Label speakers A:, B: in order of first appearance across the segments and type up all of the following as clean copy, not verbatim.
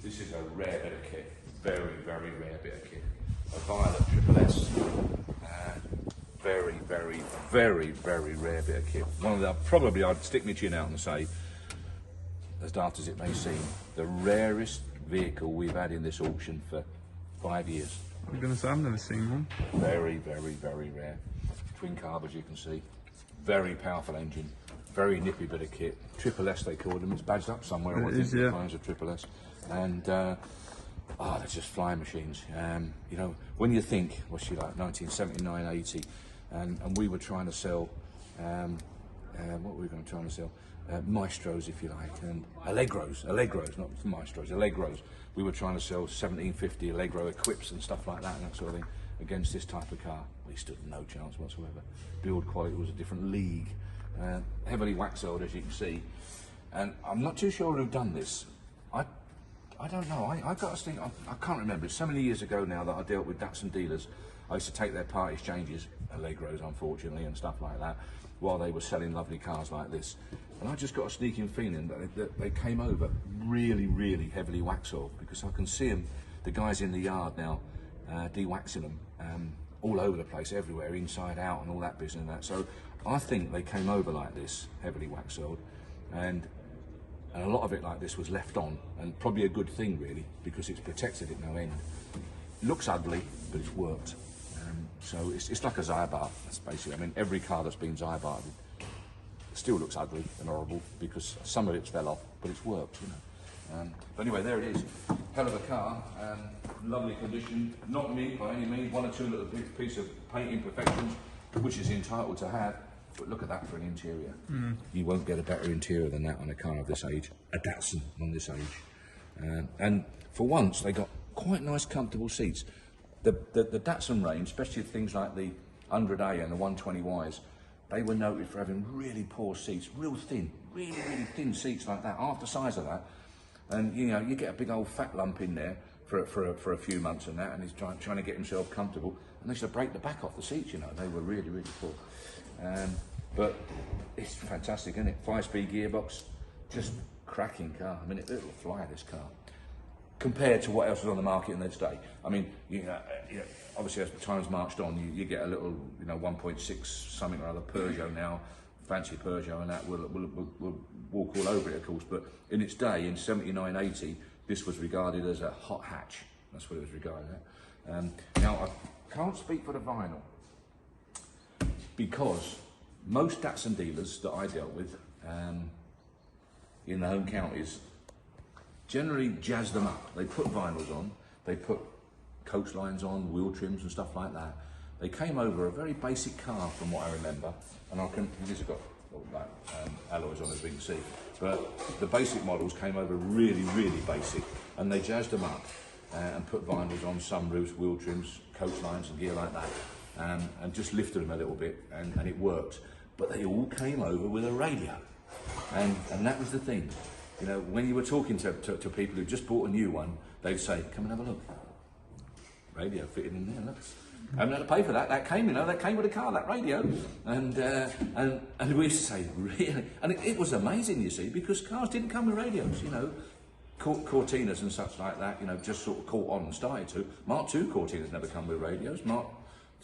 A: This is a rare bit of kit, very, very rare bit of kit. A violet triple S, very, very, very, very rare bit of kit. One of the, probably I'd stick my chin out and say, as daft as it may seem, the rarest vehicle we've had in this auction for 5 years.
B: I'm going to say I've never seen one.
A: Very, very, very rare. Twin carb, as you can see. Very powerful engine. Very nippy bit of kit. Triple S they call them. It's badged up somewhere.
B: It is, yeah.
A: It's a triple S. And they're just flying machines. You know, when you think, what's she like, 1979, 80, and we were trying to sell, what were we going to try to sell? Maestros, if you like, and Allegros, not Maestros, Allegros. We were trying to sell 1750 Allegro equips and stuff like that and that sort of thing against this type of car. We stood no chance whatsoever. Build quality was a different league. Heavily wax oiled, as you can see. And I'm not too sure who've done this. I don't know. I got to think, I can't remember. It's so many years ago now that I dealt with Datsun dealers. I used to take their part exchanges, Allegros unfortunately, and stuff like that, while they were selling lovely cars like this. And I just got a sneaking feeling that they came over really, really heavily wax oiled, because I can see them, the guys in the yard now, de-waxing them all over the place, everywhere, inside out and all that business and that. So I think they came over like this, heavily wax oiled, and a lot of it like this was left on, and probably a good thing really, because it's protected at no end. Looks ugly, but it's worked. So it's like a Zybar, that's basically, I mean, every car that's been Zybarred still looks ugly and horrible because some of it's fell off, but it's worked, you know. But anyway, there it is. Hell of a car, lovely condition, not neat by any means, one or two little piece of paint imperfections, which is entitled to have, but look at that for an interior. You won't get a better interior than that on a car of this age, a Datsun on this age. And for once, they got quite nice, comfortable seats. The Datsun range, especially things like the 100A and the 120Ys, they were noted for having really poor seats, real thin, really, really thin seats like that, half the size of that. And you know, you get a big old fat lump in there for a few months and that, and he's trying to get himself comfortable, and they used to break the back off the seats, you know, they were really, really poor. But it's fantastic, isn't it? 5-speed gearbox, just cracking car. I mean, it'll fly, this car, compared to what else was on the market in this day. I mean, you know, obviously as the time's marched on, you get a little, you know, 1.6 something or other Peugeot now, fancy Peugeot, and that will walk all over it, of course. But in its day, in 79, 80, this was regarded as a hot hatch. That's what it was regarded as. Now, I can't speak for the vinyl, because most Datsun dealers that I dealt with in the home counties generally jazz them up. They put vinyls on, they put coach lines on, wheel trims and stuff like that. They came over a very basic car from what I remember, and these have got like, alloys on, as we can see, but the basic models came over really, really basic, and they jazzed them up and put vinyls on, sunroofs, wheel trims, coach lines and gear like that, and just lifted them a little bit, and it worked. But they all came over with a radio, and that was the thing. You know, when you were talking to people who just bought a new one, they'd say, come and have a look. Radio fitted in there, look. I haven't had to pay for that. That came, you know, that came with the car, that radio. And we used to say, really? And it was amazing, you see, because cars didn't come with radios, you know. Cortinas and such like that, you know, just sort of caught on and started to. Mark II Cortinas never come with radios. Mark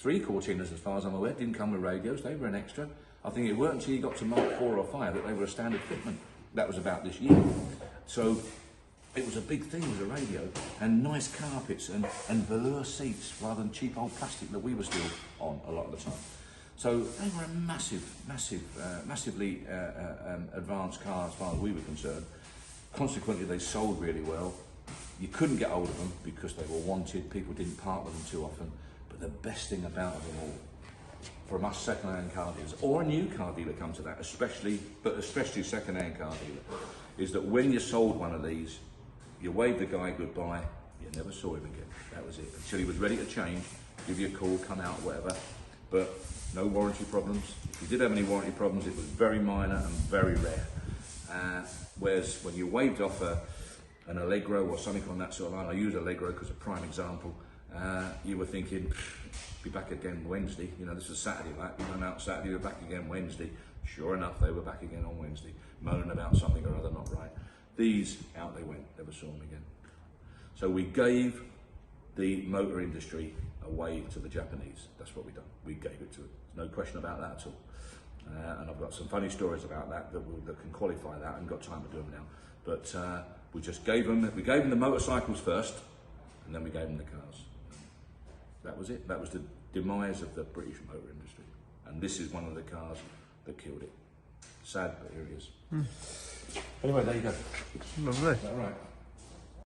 A: III Cortinas, as far as I'm aware, didn't come with radios. They were an extra. I think it weren't until you got to Mark IV or 5 that they were a standard fitment. That was about this year. So it was a big thing with a radio, and nice carpets and velour seats rather than cheap old plastic that we were still on a lot of the time. So they were a massively advanced car as far as we were concerned. Consequently, they sold really well. You couldn't get hold of them because they were wanted. People didn't part with them too often. But the best thing about them all, from us second-hand car dealers, or a new car dealer come to that, especially second-hand car dealer, is that when you sold one of these, you waved the guy goodbye, you never saw him again. That was it. Until he was ready to change, give you a call, come out, whatever. But no warranty problems. If you did have any warranty problems, it was very minor and very rare. Whereas when you waved off an Allegro or something on that sort of line, I use Allegro because a prime example, you were thinking, be back again Wednesday. You know, this was Saturday, like, you went out Saturday, you're back again Wednesday. Sure enough, they were back again on Wednesday, moaning about something or other not right. These, out they went, never saw them again. So we gave the motor industry away to the Japanese. That's what we done. We gave it to them. No question about that at all. And I've got some funny stories about that that can qualify that. I haven't got time to do them now. But we just gave them the motorcycles first, and then we gave them the cars. That was it. That was the demise of the British motor industry. And this is one of the cars that killed it. Sad, but here it is. Anyway, there you go.
B: Lovely.
A: Is that all right?